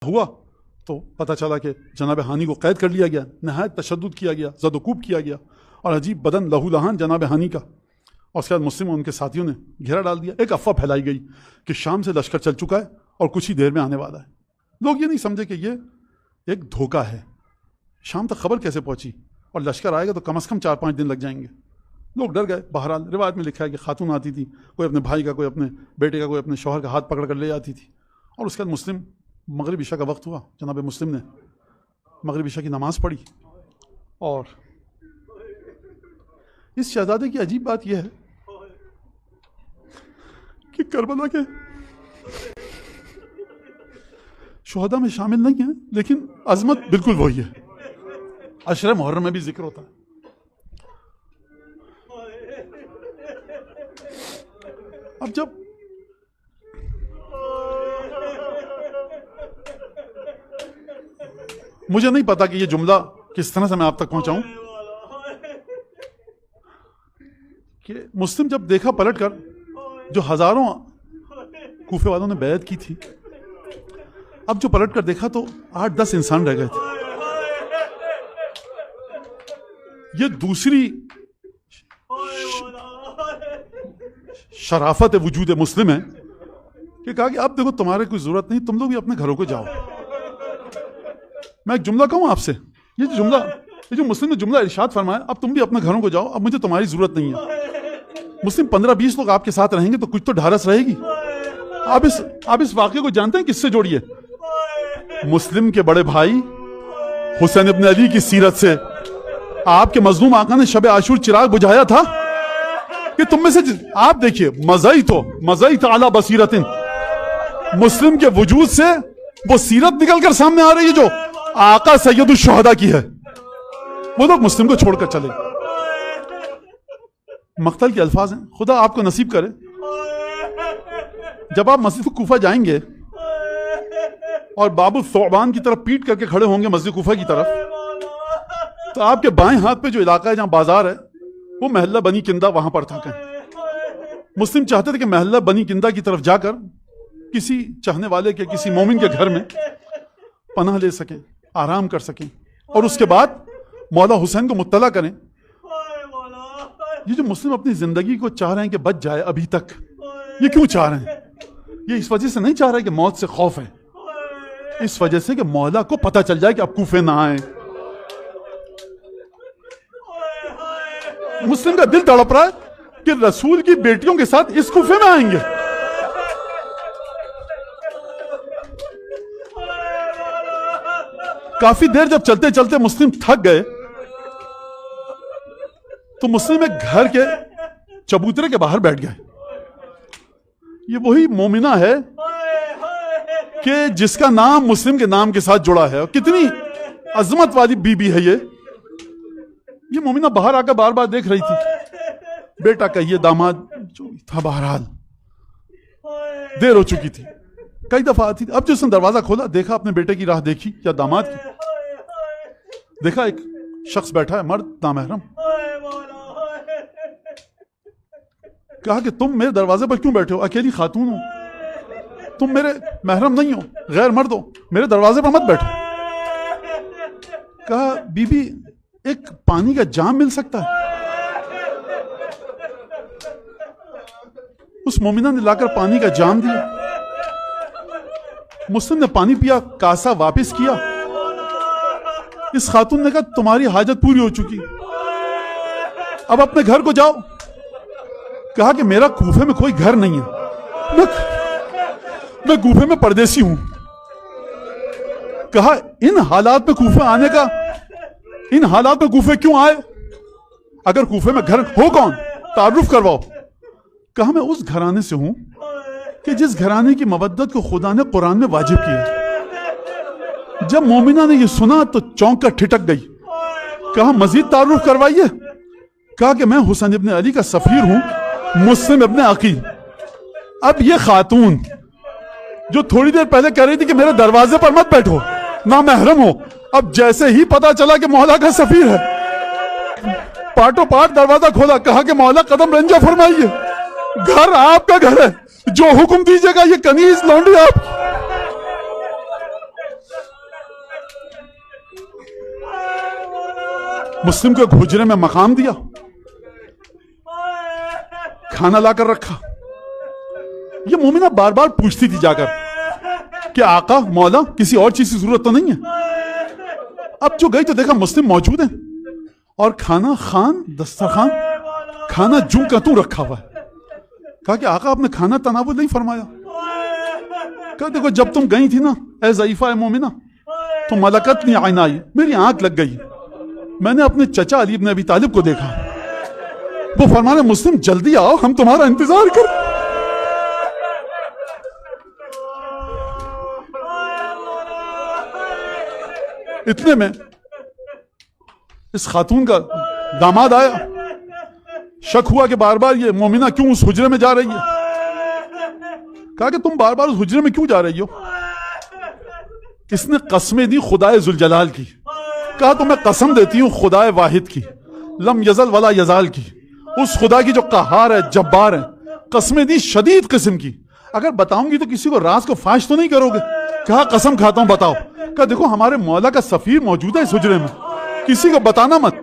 हुआ तो पता चला कि जनाब हानी को कैद कर लिया गया, नहायत तशद्दुद किया गया, ज़द-ओ-कूब किया गया और अजीब बदन लहूलहान जनाब हानी का। और उसके बाद मुस्लिम और उनके साथियों ने घेरा डाल दिया। एक अफवाह फैलाई गई कि शाम से लश्कर चल चुका है और कुछ ही देर में आने वाला है। लोग ये नहीं समझे कि ये एक धोखा है। शाम तक खबर कैसे पहुंची और लश्कर आएगा तो कम से कम 4-5 दिन लग जाएंगे। लोग डर गए। बहरहाल रिवायत में लिखा है कि खातून आती थी, कोई अपने भाई का, कोई अपने बेटे का, कोई अपने शौहर का हाथ पकड़ कर ले जाती थी। और उसके बाद मुस्लिम मगरिब इशा का वक्त हुआ, जनाब मुस्लिम ने मगरिब इशा की नमाज पढ़ी। और इस शहजादे की अजीब बात यह है कि करबला के शुहदा में शामिल नहीं है, लेकिन अजमत बिल्कुल वही है। अशरे मुहर्रम में भी जिक्र होता है। अब जब मुझे नहीं पता कि ये जुमला किस तरह से मैं आप तक पहुंचाऊं कि मुस्लिम जब देखा पलटकर, जो हजारों कूफे वालों ने बैत की थी, अब जो पलटकर देखा तो 8-10 इंसान रह गए थे। ये दूसरी शराफत वजूद मुस्लिम है कि कहा कि अब देखो तुम्हारे कोई जरूरत नहीं, तुम लोग भी अपने घरों को जाओ। मैं एक जुमला कहूं आपसे, ये जो मुस्लिम ने जुमला इरशाद फरमाया, अब तुम भी अपने घरों को जाओ, अब मुझे तुम्हारी जरूरत नहीं है। मुस्लिम 15-20 लोग आपके साथ रहेंगे तो कुछ तो ढारस रहेगी। आप इस वाक़े को जानते हैं किससे जोड़िए? मुस्लिम के बड़े भाई हुसैन इब्न अली की सीरत से। आपके मजलूम आका ने शब आशूर चिराग बुझाया था कि तुम में से आप देखिए, मज़ई तो आला बसीरतिन, मुस्लिम के वजूद से वो सीरत निकलकर सामने आ रही है जो आका सैयदुल शुहदा की है। वो लोग मुस्लिम को छोड़कर चले। मक्तल के अल्फाज हैं, खुदा आपको नसीब करे, जब आप मस्जिद कूफा जाएंगे और बाबू सोबान की तरफ पीट करके खड़े होंगे मस्जिद कूफा की तरफ, तो आपके बाएं हाथ पे जो इलाका है जहां बाजार है, वो महल्ला बनी किंदा वहां पर था। मुस्लिम चाहते थे कि महल्ला बनी किंदा की तरफ जाकर किसी चाहने वाले के, किसी मोमिन के घर में पनाह ले सकें, आराम कर सकें और उसके बाद मौला हुसैन को मुत्तला करें। ये जो मुस्लिम अपनी जिंदगी को चाह रहे हैं कि बच जाए अभी तक, ये क्यों चाह रहे हैं? ये इस वजह से नहीं चाह रहे कि मौत से खौफ है, इस वजह से कि मौला को पता चल जाए कि अब कूफे ना आए। मुस्लिम का दिल तड़प रहा है कि रसूल की बेटियों के साथ इस कूफे में आएंगे। काफी देर जब चलते चलते मुस्लिम थक गए तो मुस्लिम एक घर के चबूतरे के बाहर बैठ गए। ये वही मोमिना है कि जिसका नाम मुस्लिम के नाम के साथ जुड़ा है, और कितनी अजमत वाली बीबी है ये मोमिना बाहर आकर बार बार देख रही थी। बेटा कहिए, दामाद जो था, बहरहाल देर हो चुकी थी, कई दफा आती थी। अब जो उसने दरवाजा खोला, देखा अपने बेटे की राह देखी या दामाद की, देखा एक शख्स बैठा है, मर्द नामहरम। कहा कि तुम मेरे दरवाजे पर क्यों बैठे हो? अकेली खातून हो, तुम मेरे महरम नहीं हो, गैर मर्द हो, मेरे दरवाजे पर मत बैठो। कहा बीबी, एक पानी का जाम मिल सकता है? उस मोमिना ने लाकर पानी का जाम दिया। मुस्लिम ने पानी पिया, कासा वापस किया। इस खातून ने कहा तुम्हारी हाजत पूरी हो चुकी, अब अपने घर को जाओ। कहा कि मेरा कूफे में कोई घर नहीं है, मैं कूफे में परदेसी हूं। कहा इन हालात में कूफे आने का, इन हालात में कूफे क्यों आए? अगर कूफे में घर हो कौन, तारुफ करवाओ। कहा मैं उस घराने से हूं कि जिस घराने की मवद्दत को खुदा ने कुरान में वाजिब किया। जब मोमिना ने यह सुना तो चौंक कर ठिठक गई। कहा मजीद तारुफ करवाइए। कहा कि मैं हुसैन इब्न अली का सफीर हूं, मुस्लिम इब्न अकील। अब ये खातून जो थोड़ी देर पहले कह रही थी कि मेरे दरवाजे पर मत बैठो, ना महरम हो, अब जैसे ही पता चला कि मौला का सफीर है, पाटो पाट दरवाजा खोला। कहा कि मौला कदम रंजा फरमाइए, घर आपका घर है, जो हुक्म दीजिएगा। ये कनीज लौंडी आप मुस्लिम को हुजरे में मकाम दिया, खाना लाकर रखा। ये मोमिना बार बार पूछती थी जाकर कि आका मौला किसी और चीज की जरूरत तो नहीं है। अब जो गई तो देखा मुस्लिम मौजूद है और खाना खान दस्तरखान खाना जू का तू रखा हुआ है। कहा कि आका आपने खाना तनावुल नहीं फरमाया। कहा देखो जब तुम गई थी ना ए ज़ईफा ए मोमिना तो मलकत नहीं आईना आई, मेरी आंख लग गई। मैंने अपने चचा अली इब्न अबी तालिब को देखा, वो फरमाने मुस्लिम जल्दी आओ हम तुम्हारा इंतजार कर। इतने में इस खातून का दामाद आया। शक हुआ कि बार बार ये मोमिना क्यों उस हुजरे में जा रही है। कहा कि तुम बार बार उस हुजरे में क्यों जा रही हो। इसने कसमें दी खुदाए जुल जलाल की। कहा तो मैं कसम देती हूं खुदाए वाहिद की, लम यजल वला यजाल की, उस खुदा की जो कहार है जब्बार है। कसमें दी शदीद किस्म की, अगर बताऊंगी तो किसी को राज को फाश तो नहीं करोगे। कहा कसम खाता हूं बताओ। कहा देखो हमारे मौला का सफीर मौजूद है इस हुजरे में, किसी को बताना मत।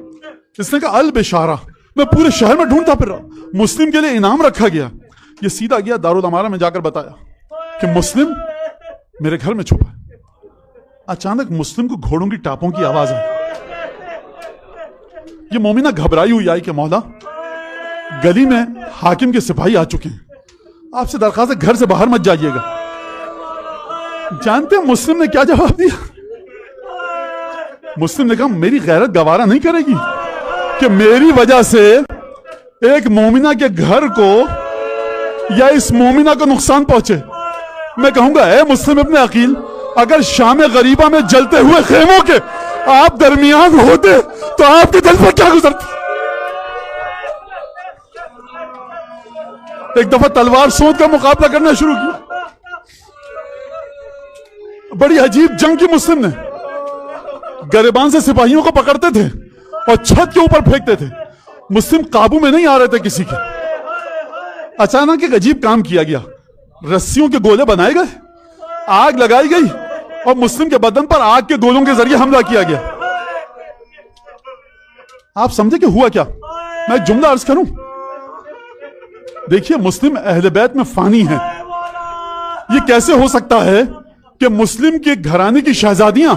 इसने कहा अल बेशारा, मैं पूरे शहर में ढूंढता फिर रहा, मुस्लिम के लिए इनाम रखा गया। ये सीधा गया दारुल अमारा में जाकर बताया कि मुस्लिम मेरे घर में छुपा है। अचानक मुस्लिम को घोड़ों की टापों की आवाज आई। ये मोमिना घबराई हुई आई कि मौला गली में हाकिम के सिपाही आ चुके हैं, आपसे दरखास्त है घर से बाहर मत जाइएगा। जानते हैं मुस्लिम ने क्या जवाब दिया। मुस्लिम ने कहा मेरी गैरत गवारा नहीं करेगी कि मेरी वजह से एक मोमिना के घर को या इस मोमिना को नुकसान पहुंचे। मैं कहूंगा ए मुस्लिम इब्ने अकील, अगर शाम गरीबा में जलते हुए खेमों के आप दरमियान होते तो आपके दिल पर क्या गुजरती। एक दफा तलवार सोच का मुकाबला करना शुरू किया। बड़ी अजीब जंग की मुस्लिम ने, गरिबान से सिपाहियों को पकड़ते थे और छत के ऊपर फेंकते थे। मुस्लिम काबू में नहीं आ रहे थे किसी के। अचानक एक अजीब काम किया गया, रस्सियों के गोले बनाए गए, आग लगाई गई और मुस्लिम के बदन पर आग के गोलों के जरिए हमला किया गया। आप समझे कि हुआ क्या। मैं एक जुमला अर्ज करूं। देखिए मुस्लिम अहले बैत में फानी है। ये कैसे हो सकता है कि मुस्लिम के घराने की शहजादियां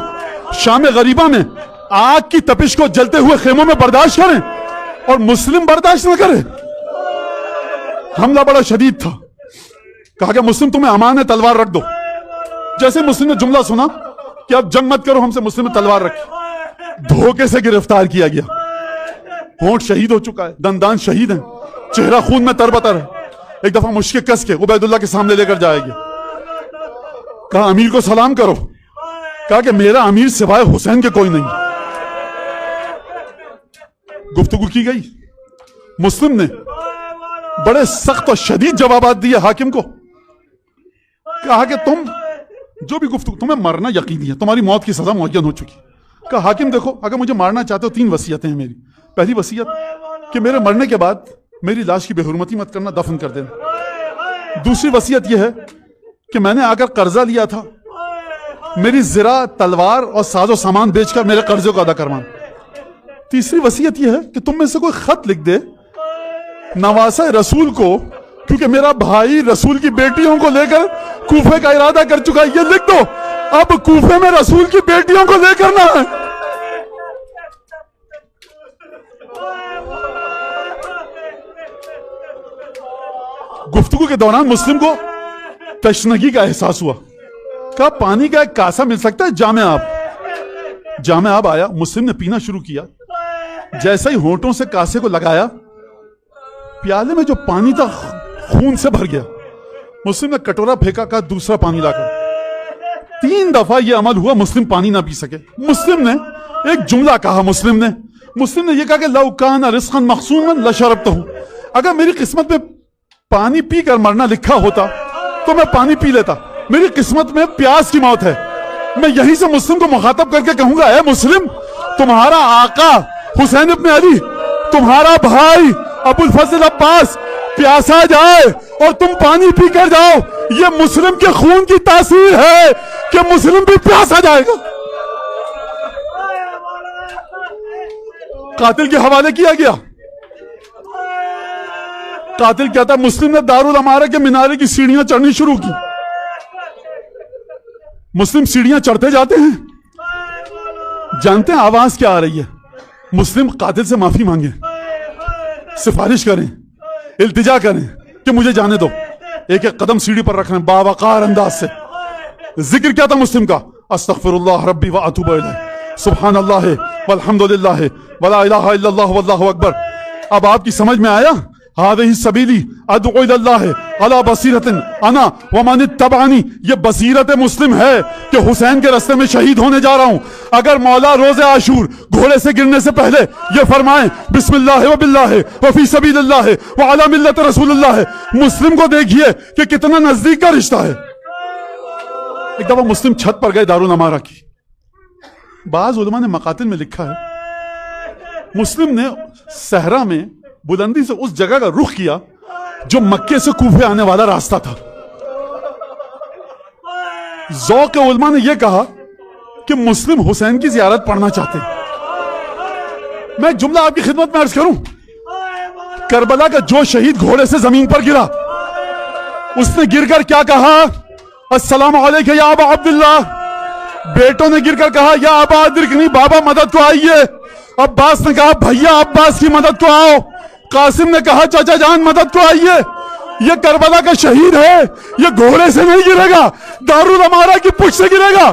शाम गरीबा में आग की तपिश को जलते हुए खेमों में बर्दाश्त करें और मुस्लिम बर्दाश्त न करें। हमला बड़ा शदीद था। कहा कि मुस्लिम तुम्हें अमान है, तलवार रख दो। जैसे मुस्लिम ने जुमला सुना कि अब जंग मत करो हमसे, मुस्लिम ने तलवार रखी। धोखे से गिरफ्तार किया गया। होंठ शहीद हो चुका है, दंदान शहीद है, चेहरा खून में तरबतर है। एक दफा मुश्किल कस के उबैदुल्लाह के सामने लेकर जाएगी। कहा अमीर को सलाम करो। कहा कि मेरा अमीर सिवाय हुसैन के कोई नहीं। गुफ्तगू की गई। मुस्लिम ने बड़े सख्त और शदीद जवाब दिए हाकिम को। कहा कि तुम जो भी गुफ्तगू, तुम्हें मरना यकीनी है, तुम्हारी मौत की सजा मुअय्यन हो चुकी। कहा हाकिम देखो अगर मुझे मारना चाहते हो 3 वसीयतें हैं मेरी। पहली वसीयत कि मेरे मरने के बाद मेरी लाश की बेहुरमती मत करना, दफन कर देना। दूसरी वसीयत यह है कि मैंने आकर कर्जा लिया था, मेरी जिरा तलवार और साजो सामान बेचकर मेरे कर्जे को अदा करवाना। तीसरी वसीयत यह है कि तुम में से कोई खत लिख दे नवासा रसूल को, क्योंकि मेरा भाई रसूल की बेटियों को लेकर कूफे का इरादा कर चुका है। ये लिख दो अब कूफे में रसूल की बेटियों को लेकर ना है। गुफ्तगू के दौरान मुस्लिम को तशनगी का एहसास हुआ। कहा पानी का एक कासा मिल सकता है, जामे आप। जामे आप आया, मुस्लिम ने पीना शुरू किया। जैसे ही होंठों से कासे को लगाया, प्याले में जो पानी था खून से भर गया। मुस्लिम ने कटोरा फेंका, कहा दूसरा पानी लाकर। 3 दफा यह अमल हुआ, मुस्लिम पानी ना पी सके। मुस्लिम ने एक जुमला कहा। मुस्लिम ने यह कहा कि लौ कान रिज़्क़न मक़सूमन लशरबतहू, अगर मेरी किस्मत में पानी पीकर मरना लिखा होता तो मैं पानी पी लेता। मेरी किस्मत में प्यास की मौत है। मैं यहीं से मुस्लिम को मुखातब करके कहूंगा, ए मुस्लिम, तुम्हारा आका हुसैन इब्न अली, तुम्हारा भाई अबुल फजल अब्बास प्यासा जाए और तुम पानी पीकर जाओ। ये मुस्लिम के खून की तासीर है कि मुस्लिम भी प्यासा जाएगा। कातिल के हवाले किया गया। कातिल कहता मुस्लिम ने दारुल अमारा के मीनारे की सीढ़ियां चढ़नी शुरू की। मुस्लिम सीढ़ियां चढ़ते जाते हैं, जानते हैं आवाज क्या आ रही है? मुस्लिम कातिल से माफी मांगे, सिफारिश करें, इल्तिजा करें कि मुझे जाने दो, एक एक कदम सीढ़ी पर रख रहे हैं बावकार अंदाज से। जिक्र क्या था मुस्लिम का? अस्तगफिरुल्लाह रब्बी व अतूबु इलैह, सुभान अल्लाह वल्हम्दुलिल्लाह वला इलाहा इल्लल्लाह वल्लाहु अकबर। अब आपकी समझ में आया? हाज़िही सबीली अदउ इलल्लाह अला बसीरतिन अना व मन इत्तबअनी। ये बसीरत मुस्लिम है कि हुसैन के रास्ते में शहीद होने जा रहा हूं। अगर मौला रोज़े आशूर घोड़े से गिरने से पहले ये फरमाएं बिस्मिल्लाह व बिल्लाह व फी सबीलिल्लाह व अला मिल्लत रसूलिल्लाह, मुस्लिम को देखिए कि कितना नजदीक का रिश्ता है। एक दफा मुस्लिम छत पर गए दारुल अमारा की। बाज उलमा ने मकातिल में लिखा है मुस्लिम ने सहरा में बुलंदी से उस जगह का रुख किया जो मक्के से कूफे आने वाला रास्ता था। ज़ौक़ उलमा ने यह कहा कि मुस्लिम हुसैन की जियारत पढ़ना चाहते हैं। मैं एक जुमला आपकी खिदमत में अर्ज करूं। करबला का जो शहीद घोड़े से जमीन पर गिरा, उसने गिरकर क्या कहा? अस्सलामु अलैका या अबा अब्दुल्लाह। बेटों ने गिरकर कहा या अबा अद्रिकनी, बाबा मदद को आइए। अब्बास ने कहा भैया अब्बास की मदद को आओ। कासिम ने कहा चाचा जान मदद को आइए। ये करबला का शहीद है, ये घोड़े से नहीं गिरेगा, दारुल अमारा की पुष्ट से गिरेगा।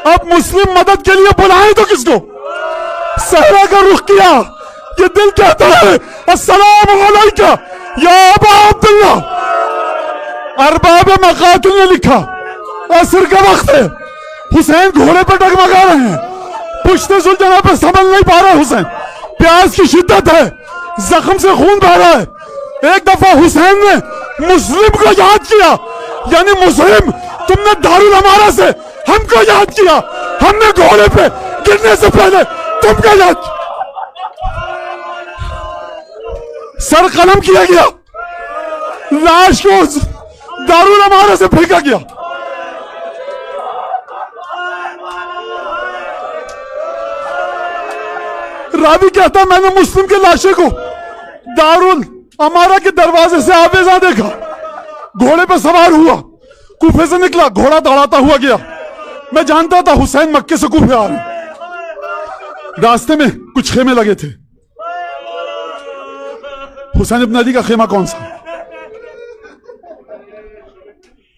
अब मुस्लिम मदद के लिए बुलाएं तो किसको? सहरा का रुख किया। ये दिल कहता है अस्सलामु अलैका या अबा अब्दुल्लाह। अरबाब मकातिल ने लिखा असर का वक्त है, हुसैन घोड़े पर डगमगा रहे हैं, पुश्ते सुल्ताना पर संभल नहीं पा रहा हुसैन, प्यास की शिद्दत है, जख्म से खून बह रहा है। एक दफा हुसैन ने मुस्लिम को याद किया, यानी मुस्लिम तुमने दारुल अमारा से हमको याद किया, हमने घोड़े पे गिरने से पहले तुमको याद। सर कलम किया गया, लाश को दारुल अमारा से फेंका गया। रावी कहता मैंने मुस्लिम के लाशे को दारुल अमारा के दरवाजे से आवेजा देखा, घोड़े पर सवार हुआ, कूफे से निकला, घोड़ा दौड़ाता हुआ गया। मैं जानता था हुसैन मक्के से कूफे आ रहे। रास्ते में कुछ खेमे लगे थे। हुसैन इब्न अली का खेमा कौन सा?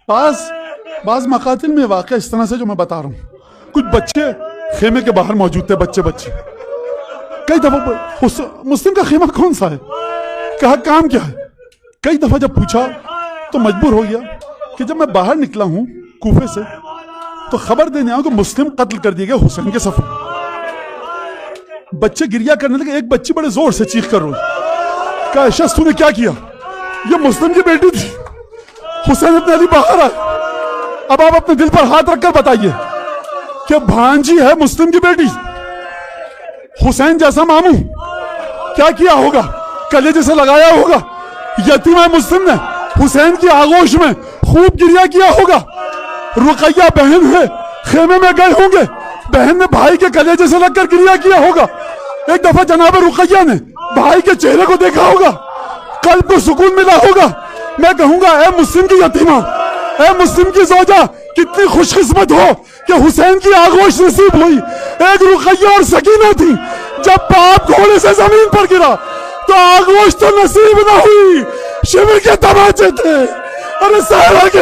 बाज मकातिल में वाकया इस तरह से जो मैं बता रहा हूं। कुछ बच्चे खेमे के बाहर मौजूद थे, बच्चे। कई दफा मुस्लिम का खेमा कौन सा है, कहा काम क्या है। कई दफा जब पूछा तो मजबूर हो गया कि जब मैं बाहर निकला हूं कूफे से तो खबर देने आऊं कि मुस्लिम कत्ल कर दिए गए हुसैन के सफर। बच्चे गिरिया करने लगे। एक बच्ची बड़े जोर से चीख कर रोई, कहा शख्स तूने क्या किया? ये मुस्लिम की बेटी थी, हुसैन इब्न अली बाहर आए। अब आप अपने दिल पर हाथ रखकर बताइए कि भांजी है मुस्लिम की बेटी, हुसैन जैसा मामू, क्या किया होगा? कलेजे से लगाया होगा। यतीमा मुस्लिम ने हुसैन की आगोश में खूब गिरिया किया होगा। रुकैया बहन है, खेमे में गए होंगे, बहन ने भाई के कलेजे से लगकर गिरिया किया होगा। एक दफा जनाब रुकैया ने भाई के चेहरे को देखा होगा, कल्ब को सुकून मिला होगा। मैं कहूंगा ऐ मुस्लिम की यतीमा, ऐ मुस्लिम की जोजा, कितनी खुशकिस्मत हो कि हुसैन की आगोश नसीब हुई। एक रुकैया और सकीना थी, जब बाप घोड़े से जमीन पर गिरा तो आगोश तो नसीब ना हुई, शिविर के तमाचे थे। अरे सहरा के